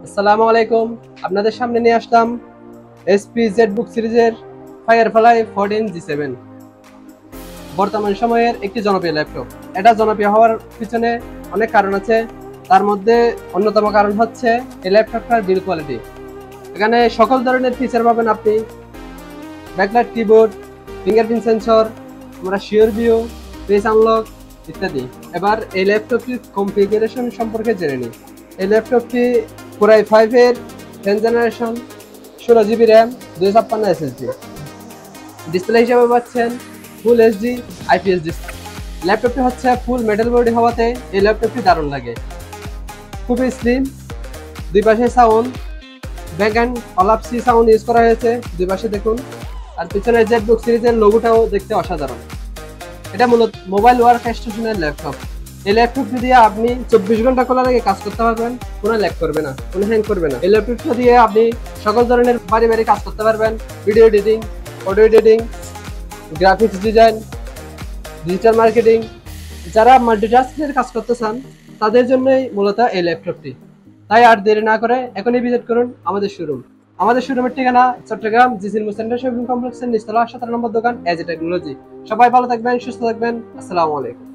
আসসালামু আলাইকুম। আপনাদের সামনে নিয়ে আসলাম এসপি জেটবুক সিরিজের ফায়ারফ্লাই 14G7 বর্তমান সময়ের একটি জনপ্রিয় ল্যাপটপ। এটা জনপ্রিয় হওয়ার পিছনে অনেক কারণ আছে। তার মধ্যে অন্যতম কারণ হচ্ছে এই ল্যাপটপটার বিল্ড কোয়ালিটি। এখানে সকল ধরনের ফিচার পাবেন আপনি, ব্যাকলাইট কিবোর্ড, ফিঙ্গারপ্রিন্ট সেন্সর, আমরা শিওর ভিউ, ফেস আনলক ইত্যাদি। এবার এই ল্যাপটপটির কনফিগারেশন সম্পর্কে জেনে নিই। এই ল্যাপটপটি কোরাই 5 এর 10 generation, 16 GB RAM, 256 SSD। Display হিসেবে পাচ্ছেন ফুল এইচডি IPS ডিসপ্লে। ল্যাপটপটি হচ্ছে ফুল মেটাল বডি হওয়াতে এই ল্যাপটপটি দারুণ লাগে। খুবই স্লিম, দুই পাশে সাউন্ড, ব্যাক অ্যান্ড অলাপসি সাউন্ড ইউজ করা হয়েছে দুই পাশে দেখুন। আর পিছনে জেটবুক সিরিজের লোগোটাও দেখতে অসাধারণ। এটা মূলত মোবাইল ওয়ার্ক স্টেশনের ল্যাপটপ। এই ল্যাপটপটি দিয়ে আপনি 24 ঘন্টা খোলা রেখে কাজ করতে পারবেন, কোনো ল্যাগ করবে না, কোনো হ্যাং করবে না। এই ল্যাপটপটা দিয়ে আপনি সকল ধরনের বাড়ি কাজ করতে পারবেন, video editing, audio editing, graphics design, digital marketing. যারা মাল্টিটাস্কের কাজ করতে চান তাদের জন্যই মূলত এই ল্যাপটপটি। তাই আর দেরি না করে এখনই ভিজিট করুন আমাদের শোরুম। আমাদের শোরুমের ঠিকানা চট্টগ্রাম জিসির সেন্টার শপিং কমপ্লেক্সের নিচতলা 17 নম্বর দোকান এজে টেকনোলজি। সবাই ভালো থাকবেন, সুস্থ থাকবেন। আসসালামু আলাইকুম।